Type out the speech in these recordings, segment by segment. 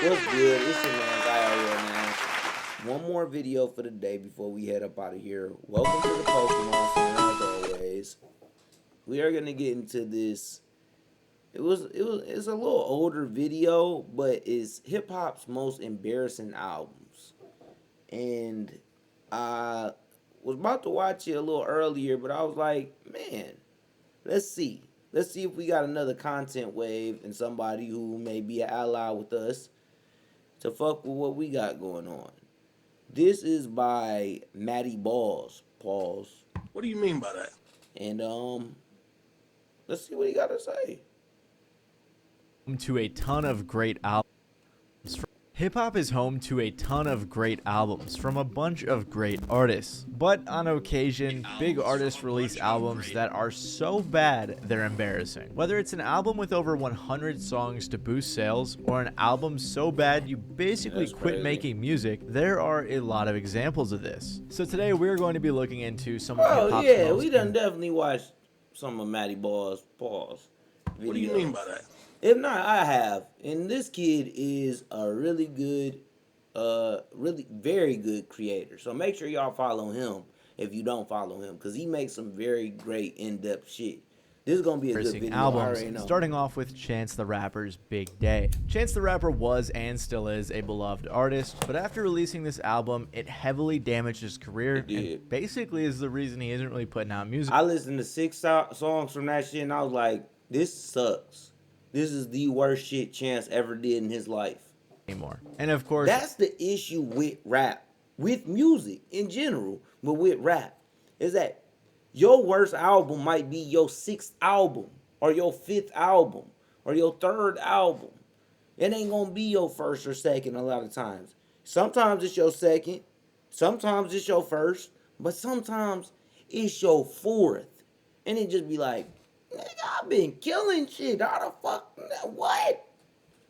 What's good? It's your man's IRLnash. One more video for the day before we head up out of here. Welcome to the Pokemon Center as always. We are gonna get into this. It's a little older video, but it's hip hop's most embarrassing albums. And I was about to watch it a little earlier, but I was like, man, let's see. Let's see if we got another content wave and somebody who may be an ally with us to fuck with what we got going on. This is by Matty Balls. Pause. What do you mean by that? And let's see what he got to say. To a ton of great albums. Hip hop is home to a ton of great albums from a bunch of great artists, but on occasion, big artists release albums that are so bad they're embarrassing. Whether it's an album with over 100 songs to boost sales, or an album so bad you basically quit making music, there are a lot of examples of this. So today we're going to be looking into some of hip hop's yeah, we done definitely watched some of Matty Balls. Pause. Videos. What do you mean by that? If not, I have. And this kid is a really good, really very good creator. So make sure y'all follow him if you don't follow him, because he makes some very great in-depth shit. This is going to be a good video. Albums, starting off with Chance the Rapper's Big Day. Chance the Rapper was and still is a beloved artist, but after releasing this album, it heavily damaged his career and basically is the reason he isn't really putting out music. I listened to 6 songs from that shit and I was like, this sucks. This is the worst shit Chance ever did in his life. Anymore. And of course, that's the issue with rap, with music in general, but with rap, is that your worst album might be your 6th album, or your 5th album, or your 3rd album. It ain't gonna be your 1st or 2nd a lot of times. Sometimes it's your 2nd, sometimes it's your 1st, but sometimes it's your 4th. And it just be like, nigga, I've been killing shit. How the fuck? What?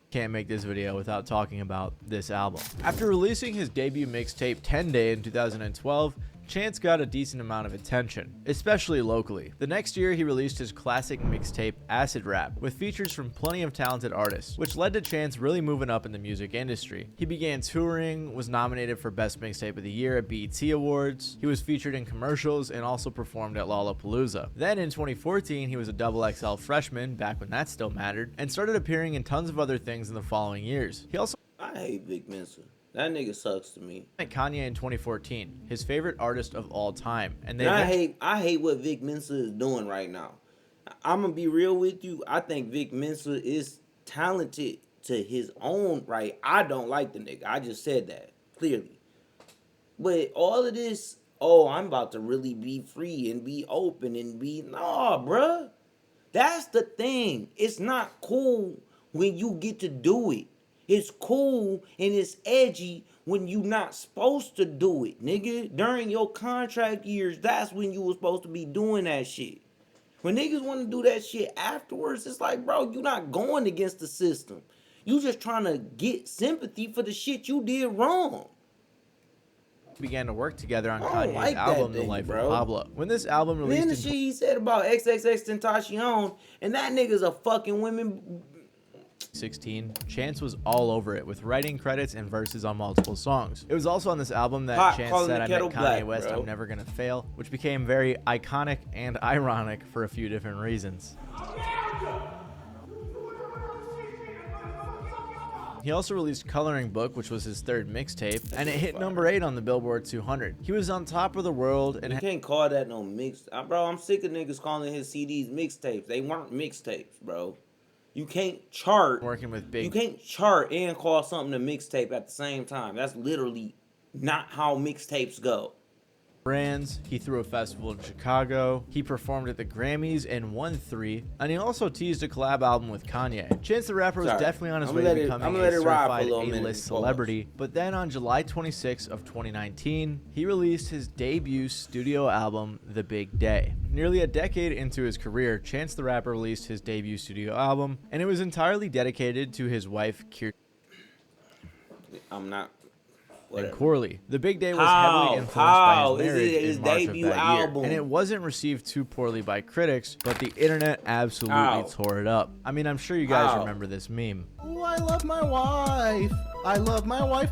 Can't make this video without talking about this album. After releasing his debut mixtape 10 Day in 2012, Chance got a decent amount of attention, especially locally. The next year, he released his classic mixtape Acid Rap, with features from plenty of talented artists, which led to Chance really moving up in the music industry. He began touring, was nominated for Best Mixtape of the Year at BET Awards, he was featured in commercials, and also performed at Lollapalooza. Then in 2014, he was a XXL freshman, back when that still mattered, and started appearing in tons of other things in the following years. He also I hate Vic Mensa. That nigga sucks to me. Kanye in 2014, his favorite artist of all time, and I hate what Vic Mensa is doing right now. I'm gonna be real with you. I think Vic Mensa is talented to his own right. I don't like the nigga. I just said that clearly. But all of this, oh, I'm about to really be free and be open and be nah, bruh. That's the thing. It's not cool when you get to do it. It's cool and it's edgy when you not supposed to do it, nigga. During your contract years, that's when you was supposed to be doing that shit. When niggas want to do that shit afterwards, it's like, bro, you not going against the system. You just trying to get sympathy for the shit you did wrong. Began to work together on Kanye's album, The Life of Pablo. When this album released, then the shit he said about XXXTentacion, and that nigga's a fucking women. 2016, Chance was all over it, with writing credits and verses on multiple songs. It was also on this album that Chance said, "I met Kanye West, I'm never gonna fail," which became very iconic and ironic for a few different reasons. He also released Coloring Book, which was his 3rd mixtape, and it hit number 8 on the Billboard 200. He was on top of the world, and you can't call that no mix. Bro, I'm sick of niggas calling his CDs mixtapes. They weren't mixtapes, bro. You can't chart. Working with big. You can't chart and call something a mixtape at the same time. That's literally not how mixtapes go. Brands. He threw a festival in Chicago. He performed at the Grammys and won 3. And he also teased a collab album with Kanye. Chance the Rapper was definitely on his way to becoming a certified A-list celebrity. But then on July 26th of 2019, he released his debut studio album, The Big Day. Nearly a decade into his career, Chance the Rapper released his debut studio album, and it was entirely dedicated to his wife, Kirsten. I'm not and whatever. Corley. The Big Day was heavily influenced by his marriage Is it his in March of debut that album? year, and it wasn't received too poorly by critics, but the internet absolutely tore it up. I mean, I'm sure you guys remember this meme. Oh, I love my wife. I love my wife.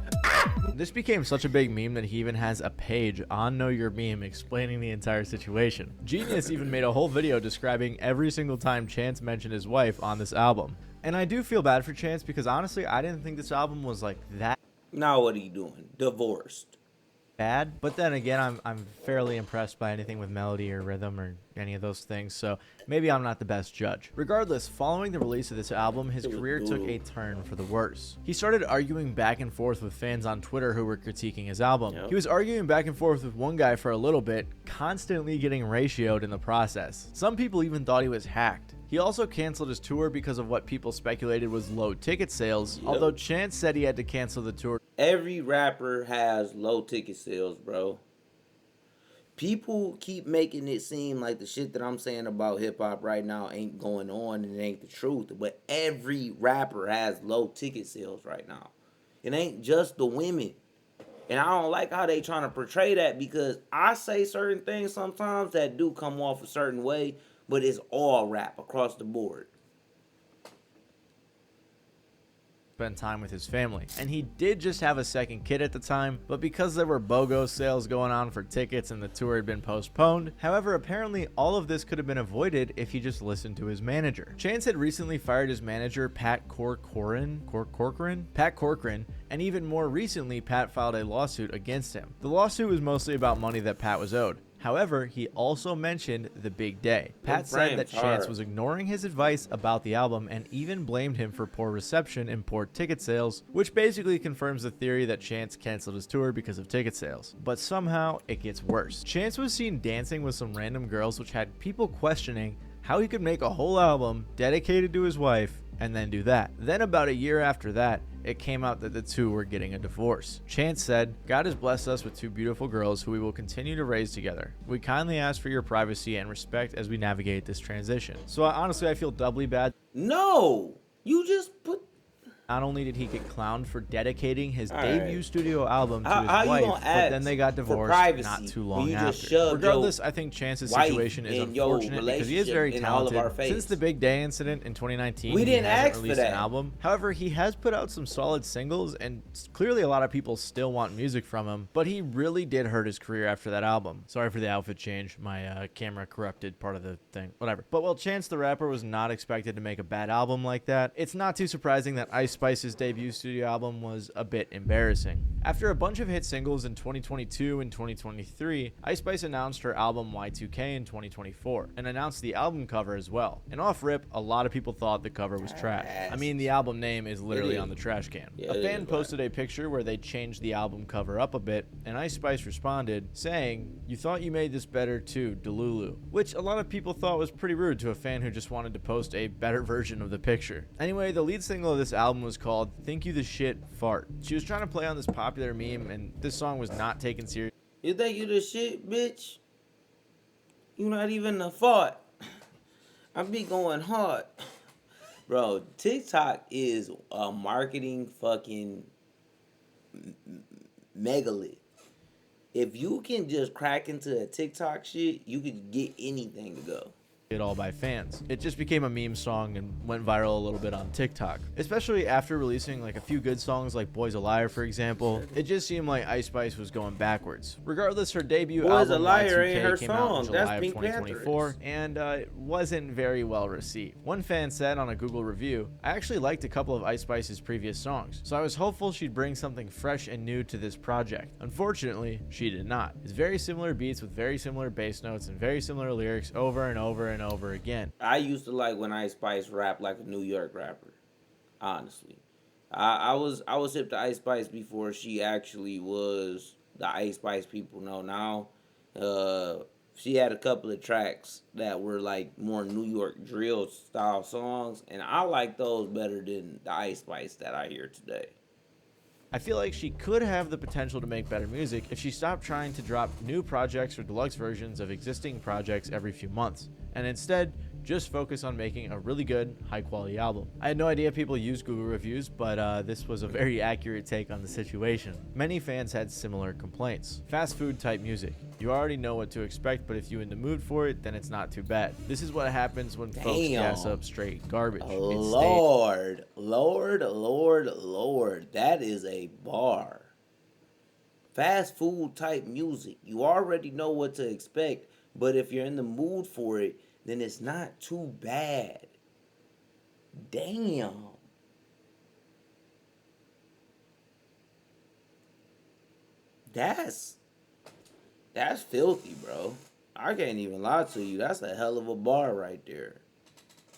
This became such a big meme that he even has a page on Know Your Meme explaining the entire situation. Genius even made a whole video describing every single time Chance mentioned his wife on this album. And I do feel bad for Chance because honestly, I didn't think this album was like that Now what are you doing? Divorced. bad. But then again, I'm fairly impressed by anything with melody or rhythm or any of those things, so maybe I'm not the best judge. Regardless, following the release of this album, his career took a turn for the worse. He started arguing back and forth with fans on Twitter who were critiquing his album. He was arguing back and forth with one guy for a little bit, constantly getting ratioed in the process. Some people even thought he was hacked. He also canceled his tour because of what people speculated was low ticket sales, although Chance said he had to cancel the tour. Every rapper has low ticket sales, bro. People keep making it seem like the shit that I'm saying about hip hop right now ain't going on and it ain't the truth. But every rapper has low ticket sales right now. It ain't just the women. And I don't like how they trying to portray that because I say certain things sometimes that do come off a certain way, but it's all rap across the board. Spend time with his family. And he did just have a second kid at the time, but because there were BOGO sales going on for tickets and the tour had been postponed. However, apparently all of this could have been avoided if he just listened to his manager. Chance had recently fired his manager, Pat Corcoran, and even more recently, Pat filed a lawsuit against him. The lawsuit was mostly about money that Pat was owed. However, he also mentioned The Big Day. Pat said that Chance was ignoring his advice about the album and even blamed him for poor reception and poor ticket sales, which basically confirms the theory that Chance canceled his tour because of ticket sales. But somehow, it gets worse. Chance was seen dancing with some random girls, which had people questioning how he could make a whole album dedicated to his wife and then do that. Then about a year after that, it came out that the two were getting a divorce. Chance said, "God has blessed us with two beautiful girls who we will continue to raise together. We kindly ask for your privacy and respect as we navigate this transition." So honestly, I feel doubly bad. No, you just put. Not only did he get clowned for dedicating his debut studio album to his wife, but then they got divorced not too long after. Regardless, I think Chance's situation is unfortunate because he is very talented. Since the Big Day incident in 2019, he hasn't released an album. However, he has put out some solid singles, and clearly a lot of people still want music from him, but he really did hurt his career after that album. Sorry for the outfit change. My camera corrupted part of the thing. Whatever. But while Chance the Rapper was not expected to make a bad album like that, it's not too surprising that Ice Spice's debut studio album was a bit embarrassing. After a bunch of hit singles in 2022 and 2023, Ice Spice announced her album Y2K in 2024 and announced the album cover as well. And off rip, a lot of people thought the cover was trash. I mean, the album name is literally on the trash can. A fan posted a picture where they changed the album cover up a bit, and Ice Spice responded saying, "You thought you made this better too, Delulu," which a lot of people thought was pretty rude to a fan who just wanted to post a better version of the picture. Anyway, the lead single of this album was called "Think You the Shit, Fart." She was trying to play on this popular meme, and this song was not taken seriously. You think you the shit, bitch? You not even a fart. I be going hard. Bro, TikTok is a marketing fucking megalith. If you can just crack into a TikTok shit, you could get anything to go. It all by fans. It just became a meme song and went viral a little bit on TikTok, especially after releasing like a few good songs like Boy's a Liar, for example. It just seemed like Ice Spice was going backwards. Regardless, her debut Boy's album a Liar Y2K ain't her came out song. in July That's of Pink 2024 and it wasn't very well received. One fan said on a Google review, "I actually liked a couple of Ice Spice's previous songs, so I was hopeful she'd bring something fresh and new to this project. Unfortunately, she did not. It's very similar beats with very similar bass notes and very similar lyrics over and over and over again." I used to like when Ice Spice rapped like a New York rapper. Honestly, I was hip to Ice Spice before she actually was the Ice Spice people know now. She had a couple of tracks that were like more New York drill style songs, and I like those better than the Ice Spice that I hear today. I feel like she could have the potential to make better music if she stopped trying to drop new projects or deluxe versions of existing projects every few months, and instead Just focus on making a really good, high-quality album. I had no idea people use Google reviews, but this was a very accurate take on the situation. Many fans had similar complaints. Fast food type music. You already know what to expect, but if you're in the mood for it, then it's not too bad. This is what happens when folks gas up straight garbage. Lord, that is a bar. Fast food type music. You already know what to expect, but if you're in the mood for it, then it's not too bad. Damn. That's filthy, bro. I can't even lie to you. That's a hell of a bar right there.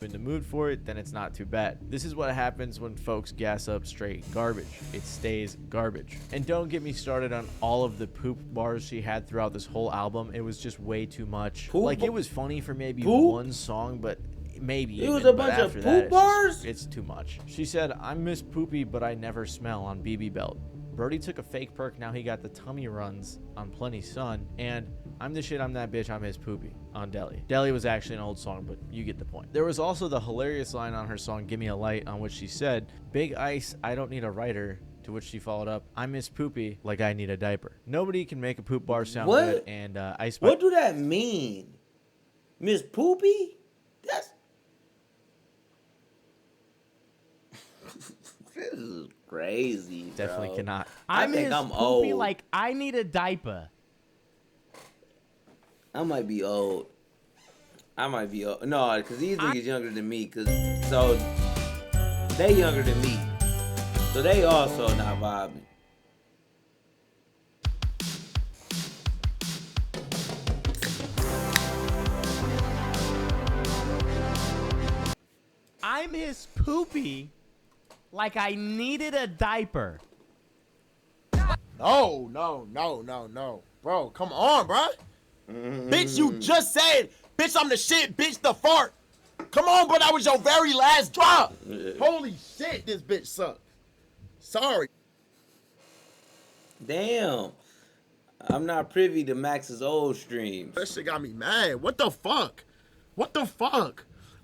In the mood for it, then it's not too bad. This is what happens when folks gas up straight garbage. It stays garbage. And don't get me started on all of the poop bars she had throughout this whole album. It was just way too much. Like, it was funny for maybe one song, but maybe it was a bunch of poop bars. It's too much. She said, "I miss Poopy, but I never smell" on BB Belt. Brody took a fake perk, now he got the tummy runs on Plenty Sun, and "I'm the shit, I'm that bitch, I'm his Poopy" on Deli. Deli was actually an old song, but you get the point. There was also the hilarious line on her song Gimme a Light, on which she said, "Big Ice, I don't need a writer," to which she followed up, "I miss Poopy like I need a diaper." Nobody can make a poop bar sound good, and Ice Spice. What do that mean? Miss Poopy? That's this is crazy, bro. Definitely cannot. I think I'm old. Like I need a diaper. I might be old. No, because these niggas younger than me. So they younger than me. So they also not vibing. I miss Poopy like I needed a diaper. No. Bro, come on, bro. Bitch, you just said, bitch, I'm the shit, bitch, the fart. Come on, bro, that was your very last drop. Holy shit, this bitch sucked. Sorry. Damn. I'm not privy to Max's old streams. That shit got me mad. What the fuck?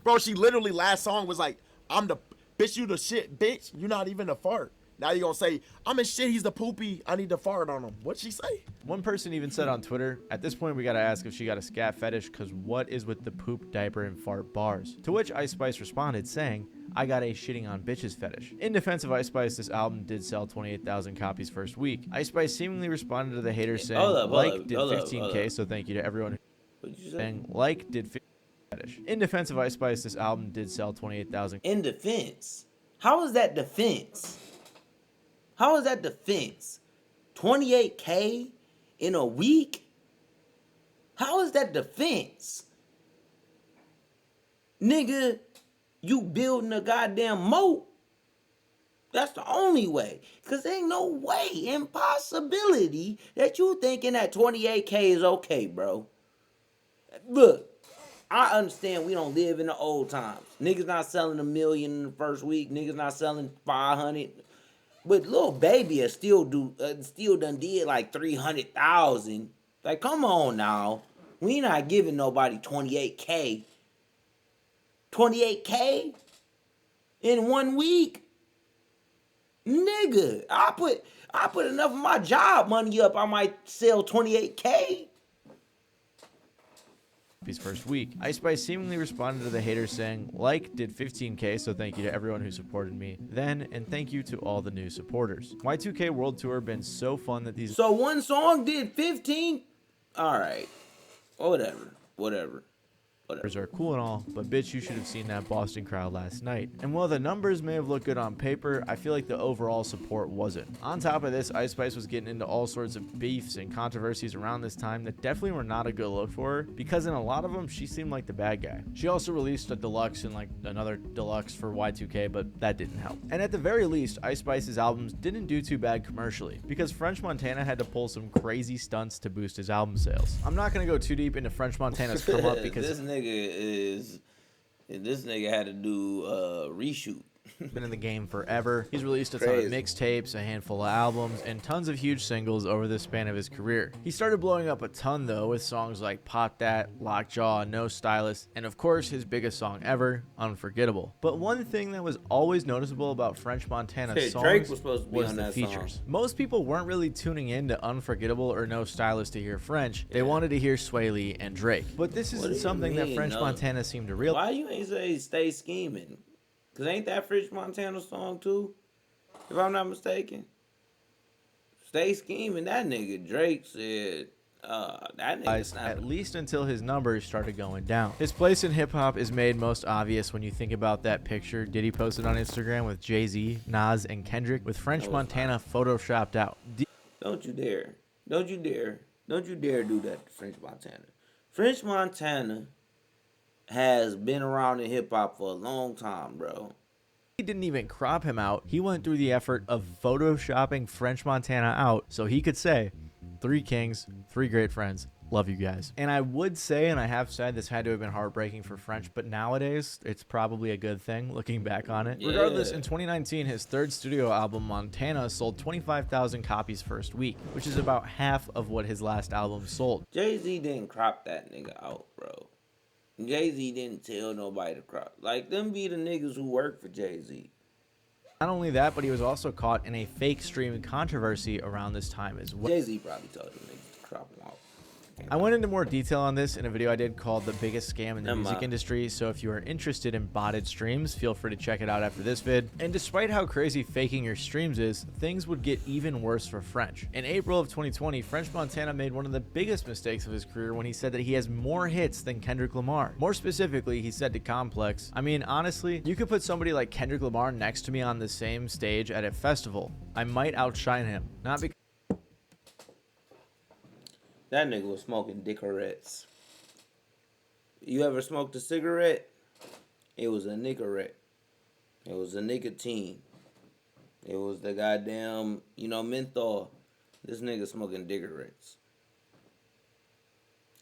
Bro, she literally last song was like, "I'm the bitch, you the shit, bitch. You not even a fart." Now you gonna say, "I'm a shit, he's the Poopy. I need to fart on him." What'd she say? One person even said on Twitter, "At this point we gotta ask if she got a scat fetish, cause what is with the poop, diaper, and fart bars?" To which Ice Spice responded saying, "I got a shitting on bitches fetish." In defense of Ice Spice, this album did sell 28,000 copies first week. Ice Spice seemingly responded to the haters saying, did 15K, so thank you to everyone who saying like did 15K fetish. In defense of Ice Spice, this album did sell 28,000. In defense? How is that defense? 28K in a week? How is that defense? Nigga, you building a goddamn moat. That's the only way. Because ain't no way, impossibility, that you thinking that 28K is okay, bro. Look, I understand we don't live in the old times. Niggas not selling $1 million in the first week. Niggas not selling 500. But Lil Baby is still done did like 300,000. Like, come on now. We not giving nobody 28K. 28K in 1 week? Nigga, I put enough of my job money up, I might sell 28K. His first week. Ice Spice seemingly responded to the haters saying, like did 15K, so thank you to everyone who supported me then, and thank you to all the new supporters. Y2K World Tour been so fun that these— So one song did 15? Alright. Whatever. are cool and all, but bitch, you should have seen that Boston crowd last night. And while the numbers may have looked good on paper, I feel like the overall support wasn't. On top of this, Ice Spice was getting into all sorts of beefs and controversies around this time that definitely were not a good look for her, because in a lot of them, she seemed like the bad guy. She also released a deluxe and like another deluxe for Y2K, but that didn't help. And at the very least, Ice Spice's albums didn't do too bad commercially, because French Montana had to pull some crazy stunts to boost his album sales. I'm not gonna go too deep into French Montana's come up because this nigga had to do reshoot. Been in the game forever. He's released a ton of Crazy. mixtapes, a handful of albums, and tons of huge singles over the span of his career. He started blowing up a ton though with songs like Pop That, Lockjaw, No Stylist, and of course his biggest song ever, Unforgettable. But one thing that was always noticeable about French Montana's Hey, songs Drake was supposed to be was on the that features. song. Most people weren't really tuning in to Unforgettable or No Stylist to hear French. They wanted to hear Sway Lee and Drake. But this What isn't do you something that mean, French no? Montana seemed to realize. Why you ain't say Stay Scheming? Cause ain't that French Montana song too? If I'm not mistaken. Stay Scheming, that nigga Drake said, that nigga At least until his numbers started going down. His place in hip-hop is made most obvious when you think about that picture Diddy posted on Instagram with Jay-Z, Nas, and Kendrick with French Montana photoshopped out. Don't you dare. Don't you dare. Don't you dare do that to French Montana. French Montana has been around in hip-hop for a long time, bro. He didn't even crop him out. He went through the effort of photoshopping French Montana out so he could say, 3 kings, 3 great friends. Love you guys. And I would say, and I have said, this had to have been heartbreaking for French, but nowadays it's probably a good thing looking back on it. Yeah. Regardless, in 2019, his third studio album, Montana, sold 25,000 copies first week, which is about half of what his last album sold. Jay-Z didn't crop that nigga out, bro. Jay-Z didn't tell nobody to crop. Like, them be the niggas who work for Jay-Z. Not only that, but he was also caught in a fake streaming controversy around this time as well. Jay-Z probably told them niggas to crop him out. I went into more detail on this in a video I did called The Biggest Scam in the Never Music mind. Industry, so if you are interested in botted streams, feel free to check it out after this vid. And despite how crazy faking your streams is, things would get even worse for French. In April of 2020, French Montana made one of the biggest mistakes of his career when he said that he has more hits than Kendrick Lamar. More specifically, he said to Complex, I mean, honestly, you could put somebody like Kendrick Lamar next to me on the same stage at a festival. I might outshine him. Not because That nigga was smoking dickerettes. You ever smoked a cigarette? It was a Nicorette. It was a nicotine. It was the goddamn, menthol. This nigga smoking dickerettes.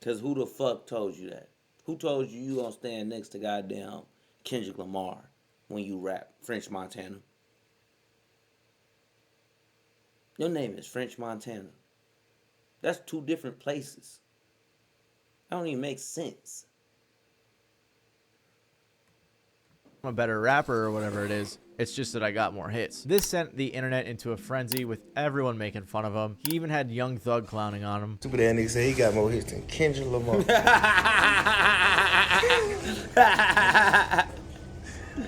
Cause who the fuck told you that? Who told you gonna stand next to goddamn Kendrick Lamar when you rap French Montana? Your name is French Montana. That's 2 different places. That don't even make sense. I'm a better rapper or whatever it is. It's just that I got more hits. This sent the internet into a frenzy with everyone making fun of him. He even had Young Thug clowning on him. Stupid ass nigga say he got more hits than Kendrick Lamar.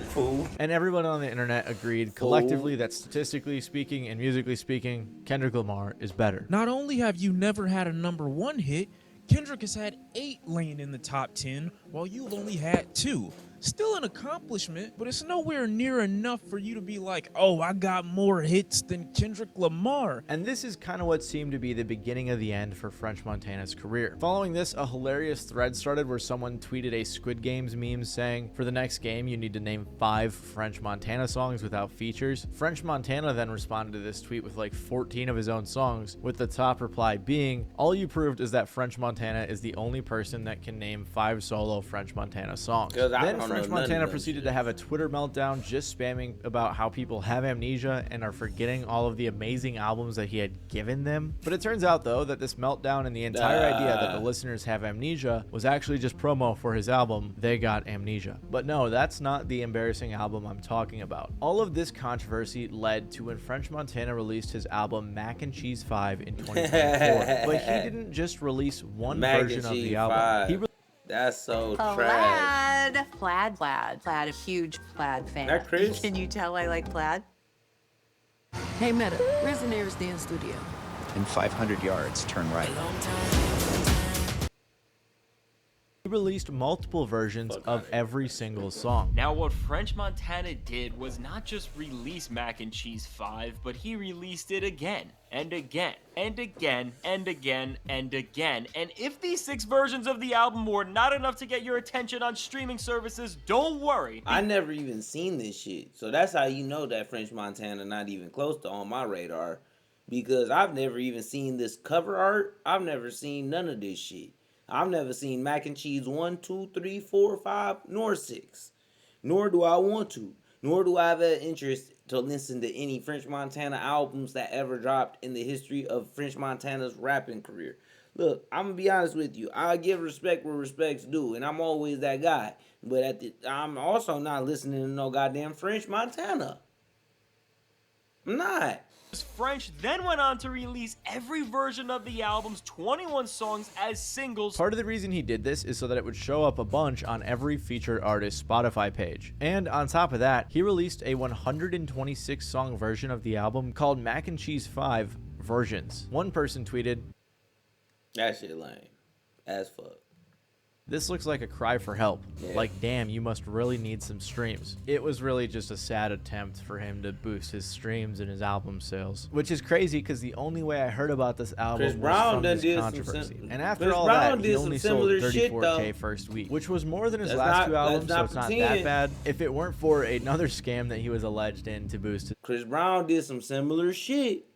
Fool. And everyone on the internet agreed collectively that statistically speaking and musically speaking, Kendrick Lamar is better. Not only have you never had a #1 hit, Kendrick has had 8 laying in the top 10, while you've only had 2. Still an accomplishment, but it's nowhere near enough for you to be like, oh, I got more hits than Kendrick Lamar. And this is kind of what seemed to be the beginning of the end for French Montana's career. Following this, a hilarious thread started where someone tweeted a Squid Games meme saying, for the next game, you need to name 5 French Montana songs without features. French Montana then responded to this tweet with like 14 of his own songs, with the top reply being, all you proved is that French Montana is the only person that can name 5 solo French Montana songs. Then French Montana proceeded to have a Twitter meltdown, just spamming about how people have amnesia and are forgetting all of the amazing albums that he had given them. But it turns out, though, that this meltdown and the entire idea that the listeners have amnesia was actually just promo for his album, They Got Amnesia. But no, that's not the embarrassing album I'm talking about. All of this controversy led to when French Montana released his album Mac and Cheese 5 in 2024. But he didn't just release one version of the album. He That's so trash. Plaid, a huge plaid fan. That Chris? Can you tell I like plaid? Hey Meta, where's the nearest dance studio? In 500 yards, turn right. He released multiple versions of every single song. Now, what French Montana did was not just release Mac and Cheese 5, but he released it again, and again, and again, and again, and again. And if these 6 versions of the album were not enough to get your attention on streaming services, don't worry. I never even seen this shit. So that's how you know that French Montana not even close to on my radar. Because I've never even seen this cover art. I've never seen none of this shit. I've never seen Mac and Cheese 1, 2, 3, 4, 5, nor 6. Nor do I want to. nor do I have an interest to listen to any French Montana albums that ever dropped in the history of French Montana's rapping career. Look, I'm gonna be honest with you. I give respect where respect's due, and I'm always that guy. But I'm also not listening to no goddamn French Montana. I'm not. French then went on to release every version of the album's 21 songs as singles. Part of the reason he did this is so that it would show up a bunch on every featured artist's Spotify page. And on top of that, he released a 126 song version of the album called Mac and Cheese 5 Versions. One person tweeted, "That shit lame as fuck. This looks like a cry for help. Yeah. Like, damn, you must really need some streams." It was really just a sad attempt for him to boost his streams and his album sales, which is crazy because the only way I heard about this album was from this controversy. And after all that, he only sold 34K first week, which was more than his last two albums, so it's not that bad. If it weren't for another scam that he was alleged in to boost Chris Brown did some similar shit.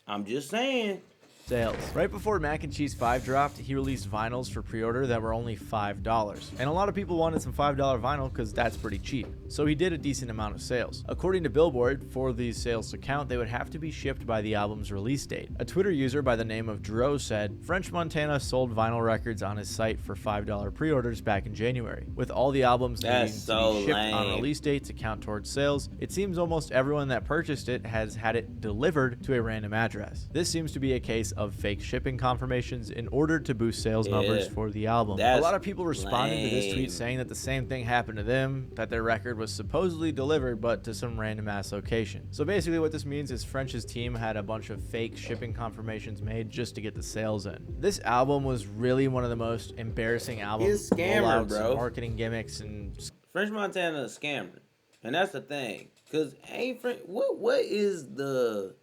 I'm just saying. sales. Right before Mac and Cheese 5 dropped, he released vinyls for pre-order that were only $5. And a lot of people wanted some $5 vinyl because that's pretty cheap. So he did a decent amount of sales. According to Billboard, for these sales to count, they would have to be shipped by the album's release date. A Twitter user by the name of Dro said, French Montana sold vinyl records on his site for $5 pre-orders back in January. With all the albums needing to be shipped on release date to count towards sales, it seems almost everyone that purchased it has had it delivered to a random address. This seems to be a case of fake shipping confirmations in order to boost sales numbers for the album. A lot of people responded to this tweet saying that the same thing happened to them, that their record was supposedly delivered but to some random ass location. So basically what this means is French's team had a bunch of fake shipping confirmations made just to get the sales in. This album was really one of the most embarrassing albums. It's scammer, bro. Marketing gimmicks and French Montana is a scammer. And that's the thing. Cause ain't French, what is the,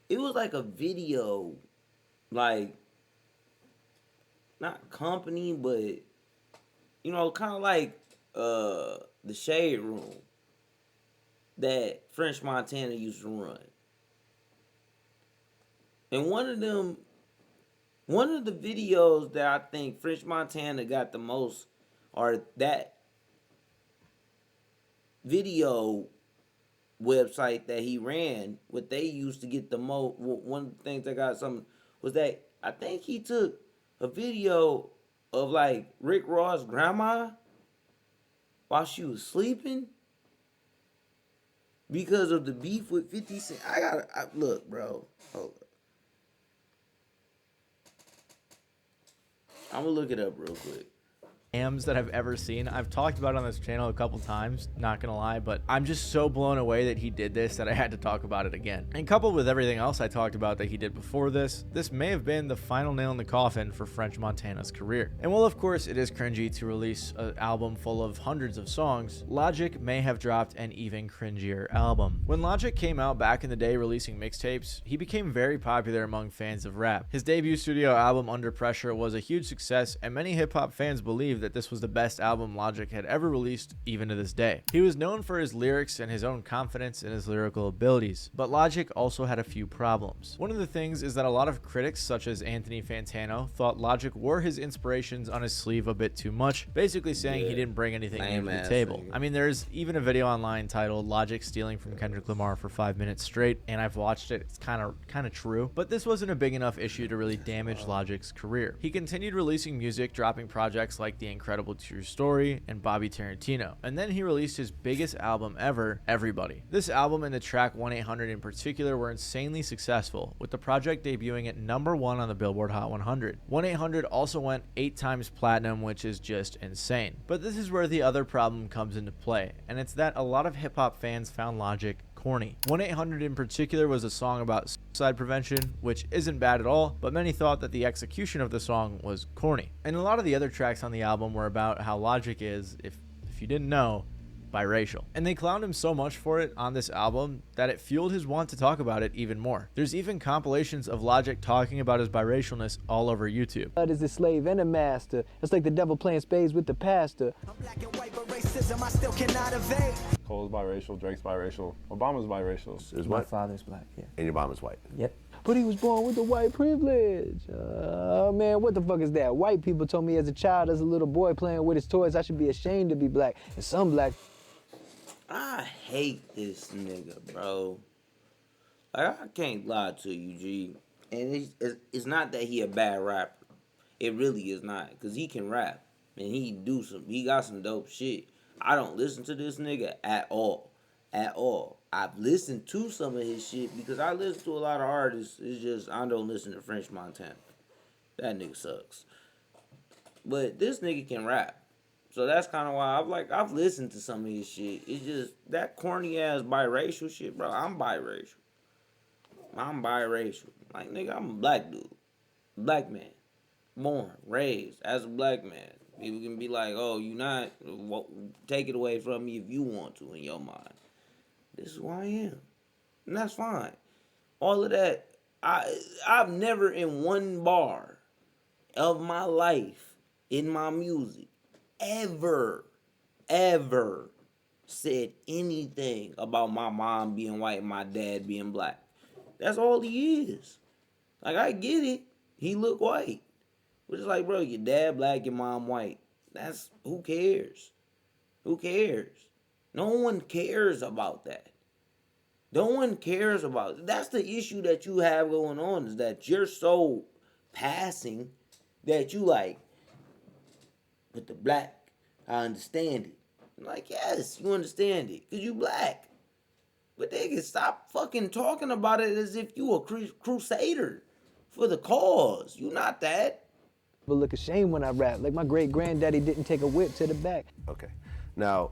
it was like a video, like, not company, but, you know, kind of like the Shade Room that French Montana used to run. And one of the videos that I think French Montana got the most, or that video website that he ran, what they used to get the most, one of the things that got something was that I think he took a video of like Rick Ross' grandma while she was sleeping because of the beef with 50 Cent. Look, bro. Hold up. I'm gonna look it up real quick. That I've ever seen. I've talked about it on this channel a couple times, not gonna lie, but I'm just so blown away that he did this that I had to talk about it again. And coupled with everything else I talked about that he did before this may have been the final nail in the coffin for French Montana's career. And while of course it is cringy to release an album full of hundreds of songs, Logic may have dropped an even cringier album. When Logic came out back in the day releasing mixtapes, he became very popular among fans of rap. His debut studio album Under Pressure was a huge success, and many hip-hop fans believe that this was the best album Logic had ever released, even to this day. He was known for his lyrics and his own confidence in his lyrical abilities, but Logic also had a few problems. One of the things is that a lot of critics, such as Anthony Fantano, thought Logic wore his inspirations on his sleeve a bit too much, basically saying he didn't bring anything new to the table. I mean, there's even a video online titled Logic Stealing from Kendrick Lamar for 5 minutes straight, and I've watched it. It's kind of true, but this wasn't a big enough issue to really damage Logic's career. He continued releasing music, dropping projects like The Incredible True Story and Bobby Tarantino, and then he released his biggest album ever, Everybody. This album and the track 1-800 in particular were insanely successful, with the project debuting at #1 on the Billboard Hot 100. 1-800 also went 8 times platinum, which is just insane. But this is where the other problem comes into play, and it's that a lot of hip-hop fans found Logic corny. 1-800 in particular was a song about suicide prevention, which isn't bad at all, but many thought that the execution of the song was corny. And a lot of the other tracks on the album were about how Logic is, if you didn't know, biracial. And they clowned him so much for it on this album that it fueled his want to talk about it even more. There's even compilations of Logic talking about his biracialness all over YouTube. Blood is a slave and a master. It's like the devil playing spades with the pastor. I'm black and white, but racism I still cannot evade. Cole's biracial, Drake's biracial, Obama's biracial. Is My what? father's black, yeah. And your mom is white. Yep. But he was born with the white privilege. Man, what the fuck is that? White people told me as a child, as a little boy playing with his toys, I should be ashamed to be black. And some black I hate this nigga, bro. Like, I can't lie to you, G. And it's not that he a bad rapper. It really is not, because he can rap. And he got some dope shit. I don't listen to this nigga at all. At all. I've listened to some of his shit because I listen to a lot of artists. It's just, I don't listen to French Montana. That nigga sucks. But this nigga can rap. So that's kind of why I've listened to some of his shit. It's just that corny ass biracial shit, bro. I'm biracial. Like, nigga, I'm a black dude. Black man. Born, raised as a black man. People can be like, oh, you not, take it away from me if you want to in your mind. This is who I am. And that's fine. All of that, I've never in one bar of my life in my music ever said anything about my mom being white and my dad being black. That's all he is. Like, I get it. He look white. But it's like, bro, your dad black, your mom white. That's, who cares? Who cares? No one cares about that. No one cares about it. That's the issue that you have going on, is that you're so passing that you like, but the black, I understand it. I'm like, yes, you understand it, because you black. But they can stop fucking talking about it as if you a crusader for the cause. You not that. But look ashamed when I rap. Like my great granddaddy didn't take a whip to the back. Okay. Now,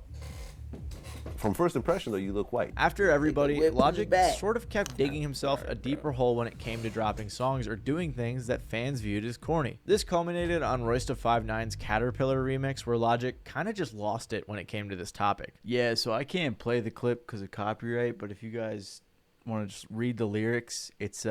from first impression though, you look white. After everybody, Logic sort of kept digging himself a deeper hole when it came to dropping songs or doing things that fans viewed as corny. This culminated on Royce da 5'9's Caterpillar remix, where Logic kind of just lost it when it came to this topic. Yeah, so I can't play the clip because of copyright, but if you guys want to just read the lyrics, it's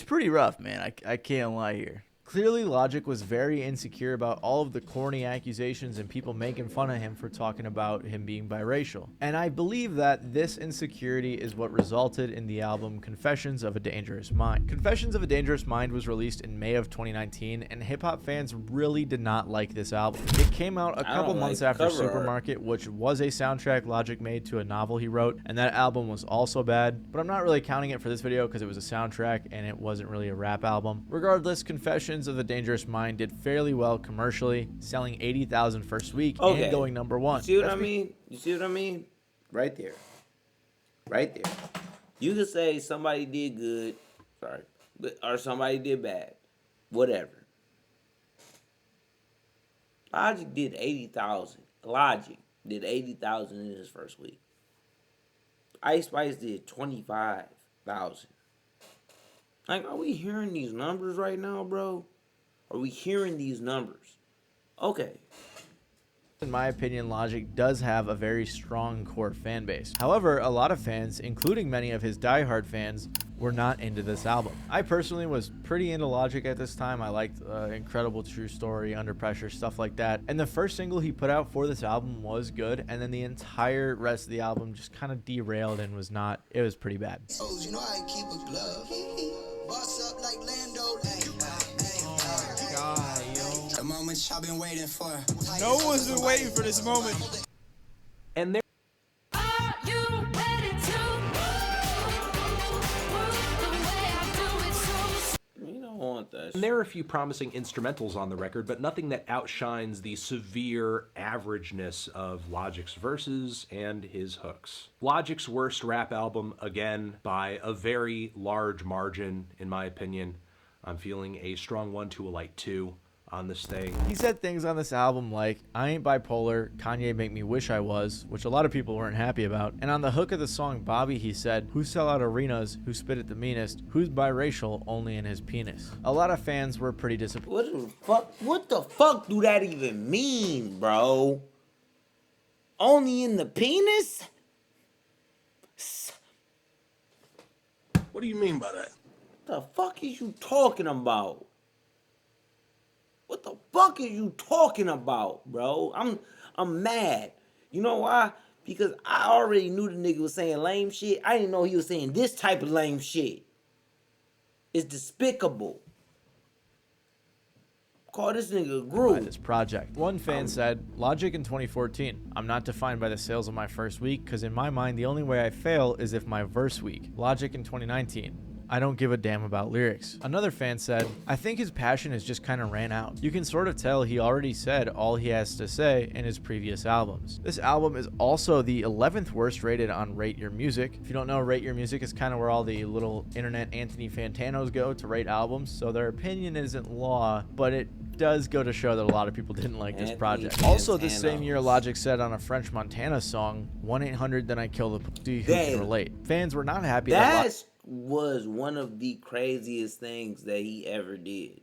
pretty rough, man. I can't lie here. Clearly, Logic was very insecure about all of the corny accusations and people making fun of him for talking about him being biracial. And I believe that this insecurity is what resulted in the album Confessions of a Dangerous Mind. Confessions of a Dangerous Mind was released in May of 2019, and hip-hop fans really did not like this album. It came out a couple months after Supermarket, which was a soundtrack Logic made to a novel he wrote, and that album was also bad, but I'm not really counting it for this video because it was a soundtrack and it wasn't really a rap album. Regardless, Confessions of a Dangerous Mind did fairly well commercially, selling 80,000 first week and going #1. You see what I mean? You see what I mean? Right there. Right there. You could say somebody did good, or somebody did bad. Whatever. Logic did 80,000. Logic did 80,000 in his first week. Ice Spice did 25,000. Like, are we hearing these numbers right now, bro? Are we hearing these numbers? Okay. In my opinion, Logic does have a very strong core fan base. However, a lot of fans, including many of his diehard fans, were not into this album. I personally was pretty into Logic at this time. I liked Incredible True Story, Under Pressure, stuff like that. And the first single he put out for this album was good, and then the entire rest of the album just kind of derailed and was not, it was pretty bad. You know I keep a glove. Boss up like Lando. The moment y'all been waiting for. No one's been waiting for this moment. And there. Are you ready to You don't want that shit. And there are a few promising instrumentals on the record, but nothing that outshines the severe averageness of Logic's verses and his hooks. Logic's worst rap album, again, by a very large margin, in my opinion. I'm feeling a strong 1 to a light 2 on this thing. He said things on this album like, I ain't bipolar, Kanye make me wish I was, which a lot of people weren't happy about. And on the hook of the song Bobby, he said, who sell out arenas, who spit at the meanest, who's biracial, only in his penis. A lot of fans were pretty disappointed. What the fuck do that even mean, bro? Only in the penis? What do you mean by that? What the fuck is you talking about? What the fuck are you talking about, bro? I'm mad. You know why? Because I already knew the nigga was saying lame shit. I didn't know he was saying this type of lame shit. It's despicable. Call this nigga by Groove. this project. One fan said, Logic in 2014. I'm not defined by the sales of my first week, because in my mind, the only way I fail is if my verse weak. Logic in 2019. I don't give a damn about lyrics. Another fan said, I think his passion has just kind of ran out. You can sort of tell he already said all he has to say in his previous albums. This album is also the 11th worst rated on Rate Your Music. If you don't know, Rate Your Music is kind of where all the little internet Anthony Fantanos go to rate albums, so their opinion isn't law, but it does go to show that a lot of people didn't like this project. Also this same year, Logic said on a French Montana song, 1-800 then I kill the pussy, who can relate. Fans were not happy that was one of the craziest things that he ever did.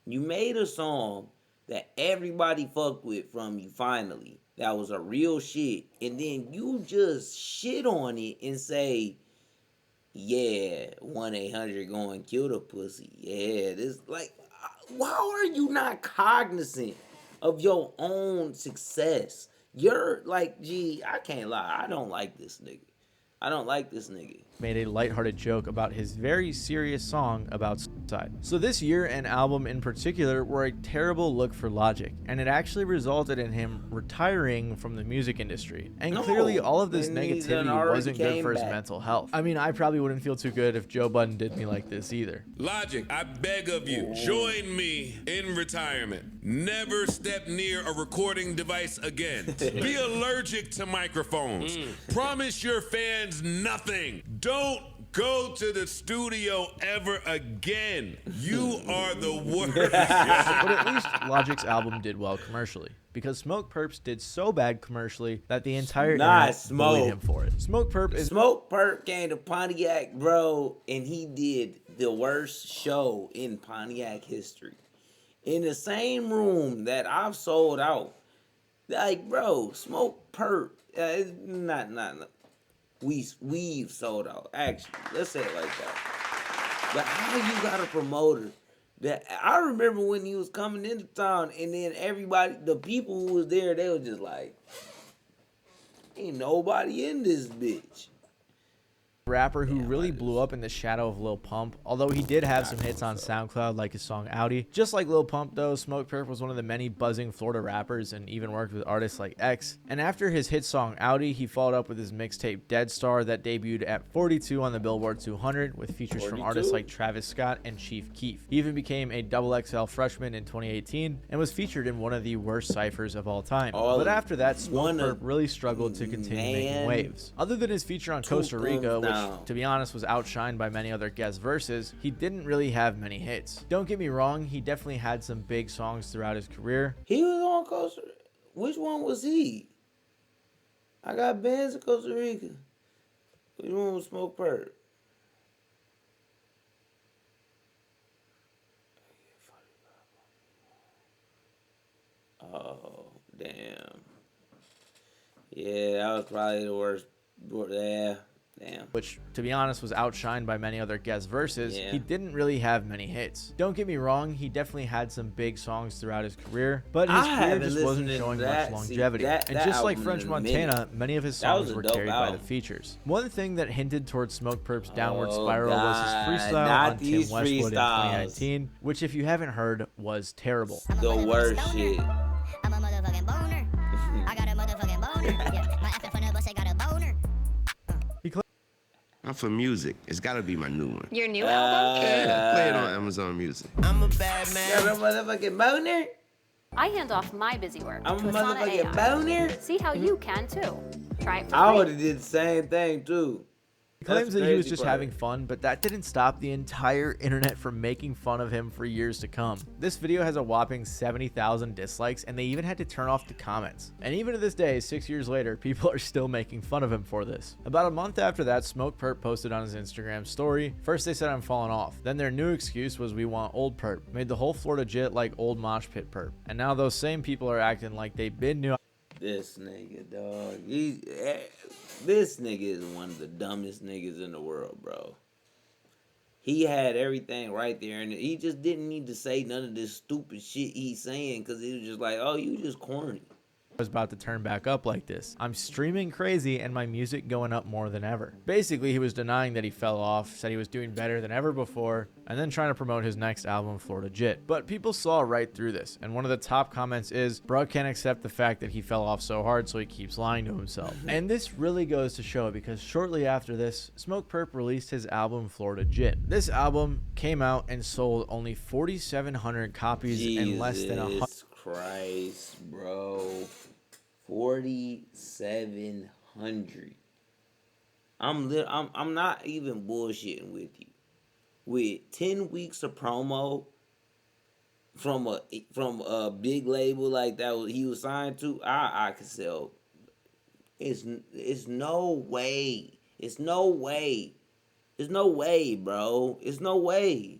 You made a song that everybody fucked with from you finally. That was a real shit. And then you just shit on it and say, yeah, 1-800 go and kill the pussy. Yeah, this like, how are you not cognizant of your own success? You're like, gee, I can't lie. I don't like this nigga. I don't like this nigga. Made a lighthearted joke about his very serious song about suicide. So this year and album in particular were a terrible look for Logic, and it actually resulted in him retiring from the music industry. And clearly all of this negativity wasn't good for his mental health. I mean, I probably wouldn't feel too good if Joe Budden did me like this either. Logic, I beg of you, join me in retirement. Never step near a recording device again. Be allergic to microphones. Promise your fans nothing. Don't go to the studio ever again. You are the worst. But at least Logic's album did well commercially, because Smoke Perps did so bad commercially that the entire internet bullied him for it. Smoke Perp came to Pontiac, bro, and he did the worst show in Pontiac history. In the same room that I've sold out. Like, bro, Smoke Perp, we've sold out. Actually, let's say it like that. But how you got a promoter that I remember when he was coming into town, and then everybody, the people who was there, they were just like, ain't nobody in this bitch. Rapper who really blew up in the shadow of Lil Pump, although he did have some hits on SoundCloud like his song Audi. Just like Lil Pump though, Smoke Perp was one of the many buzzing Florida rappers and even worked with artists like X. And after his hit song Audi, he followed up with his mixtape Dead Star that debuted at 42 on the Billboard 200 with features from artists like Travis Scott and Chief Keef. He even became a XXL freshman in 2018 and was featured in one of the worst ciphers of all time. But after that, Smoke Perp really struggled to continue making waves. Other than his feature on Costa Rica, which to be honest was outshined by many other guest verses, he didn't really have many hits. Don't get me wrong, he definitely had some big songs throughout his career. He was on Costa Rica. Which one was he? I got bands in Costa Rica. Which one was Smoke Perp? Oh, damn. Yeah, that was probably the worst. Yeah. Damn. Which, to be honest, was outshined by many other guest verses. He didn't really have many hits. Don't get me wrong, he definitely had some big songs throughout his career, but his career just wasn't showing much longevity. And just like French Montana, many of his songs were carried by the features. One thing that hinted towards Smoke Perp's downward spiral was his freestyle on Tim Westwood in 2019, which if you haven't heard, was terrible. The worst shit. I'm a motherfucking boner. I got a motherfucking boner. Yeah, my after fun bus, I got a boner. I'm for music. It's gotta be my new one. Your new album? Yeah, play it on Amazon Music. I'm a bad man. You're a motherfucking boner? I hand off my busy work I'm to a Asana motherfucking AI. boner? See how you can too. Try it for I free. would have did the same thing too. He claims that he was just having fun, but that didn't stop the entire internet from making fun of him for years to come. This video has a whopping 70,000 dislikes, and they even had to turn off the comments. And even to this day, 6 years later, people are still making fun of him for this. About a month after that, Smoke Perp posted on his Instagram story. First they said I'm falling off. Then their new excuse was we want old Perp. Made the whole Florida jit like old mosh pit Perp. And now those same people are acting like they've been new. This nigga, dog. This nigga is one of the dumbest niggas in the world, bro. He had everything right there, and he just didn't need to say none of this stupid shit he's saying, because he was just like, oh, you just corny. was about to turn back up like this. I'm streaming crazy and my music going up more than ever. Basically, he was denying that he fell off, said he was doing better than ever before, and then trying to promote his next album, Florida Jit. But people saw right through this, and one of the top comments is, bro can't accept the fact that he fell off so hard, so he keeps lying to himself. And this really goes to show, because shortly after this, Smoke Perp released his album, Florida Jit. This album came out and sold only 4,700 copies in less than 100. Jesus Christ, bro. 4,700. I'm not even bullshitting with you. With 10 weeks of promo from a big label like that he was signed to, I could sell. It's no way. It's no way. There's no way, bro. It's no way.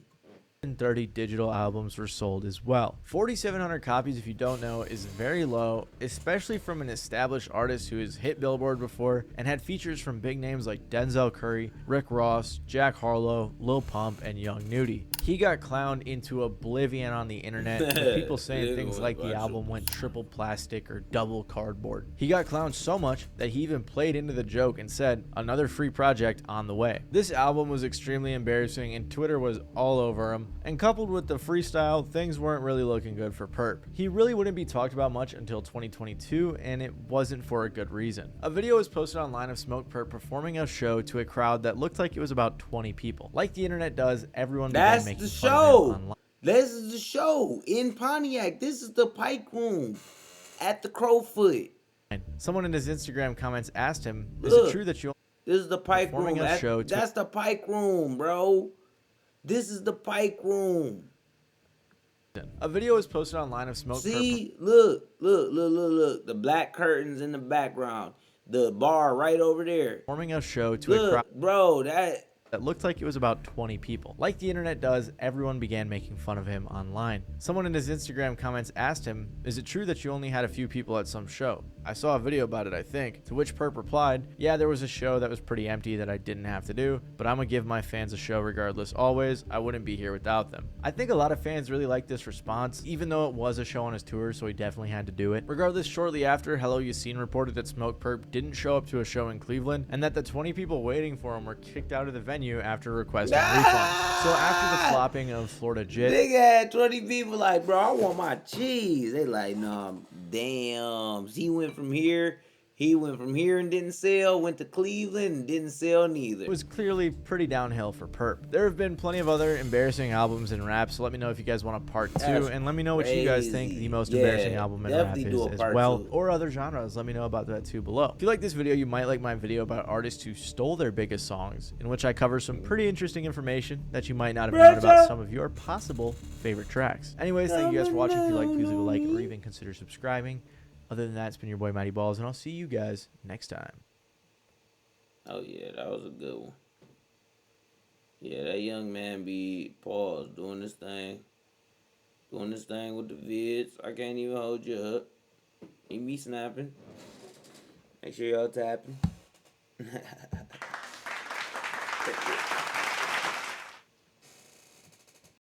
30 digital albums were sold as well. 4,700 copies, if you don't know, is very low, especially from an established artist who has hit Billboard before and had features from big names like Denzel Curry, Rick Ross, Jack Harlow, Lil Pump, and Young Nudy. He got clowned into oblivion on the internet, with people saying things like the album went triple plastic or double cardboard. He got clowned so much that he even played into the joke and said, another free project on the way. This album was extremely embarrassing and Twitter was all over him. And coupled with the freestyle, things weren't really looking good for Perp. He really wouldn't be talked about much until 2022, and it wasn't for a good reason. A video was posted online of Smoke Perp performing a show to a crowd that looked like it was about 20 people. Like the internet does, everyone began making fun of him online. This is the show in Pontiac. This is the Pike Room at the Crowfoot. Someone in his Instagram comments asked him, is it true that you this is the Pike Room. That's the Pike Room, bro. This is the Pike Room. A video was posted online of Smoke Perp. See, look. The black curtains in the background. The bar right over there. Performing a show to a crowd. Bro, that looked like it was about 20 people. Like the internet does, everyone began making fun of him online. Someone in his Instagram comments asked him, is it true that you only had a few people at some show? I saw a video about it, I think. To which Perp replied, yeah, there was a show that was pretty empty that I didn't have to do, but I'm gonna give my fans a show regardless always. I wouldn't be here without them. I think a lot of fans really liked this response, even though it was a show on his tour, so he definitely had to do it. Regardless, shortly after, Hello Yassine reported that Smoke Perp didn't show up to a show in Cleveland, and that the 20 people waiting for him were kicked out of the venue after requesting refunds. So after the flopping of Florida Jit, nigga had 20 people like, bro, I want my cheese. They like, nah, damn. He went from here and didn't sell, went to Cleveland and didn't sell neither. It was clearly pretty downhill for Perp. There have been plenty of other embarrassing albums in rap, so let me know if you guys want a part 2, and let me know what you guys think the most embarrassing album in rap is as well, or other genres. Let me know about that too below. If you like this video, you might like my video about artists who stole their biggest songs, in which I cover some pretty interesting information that you might not have known about some of your possible favorite tracks. Anyways, thank you guys for watching. If you like, please leave a like or even consider subscribing. Other than that, it's been your boy Mighty Balls, and I'll see you guys next time. Oh yeah, that was a good one. Yeah, that young man be paused doing this thing with the vids. I can't even hold you up. He be snapping. Make sure y'all tapping.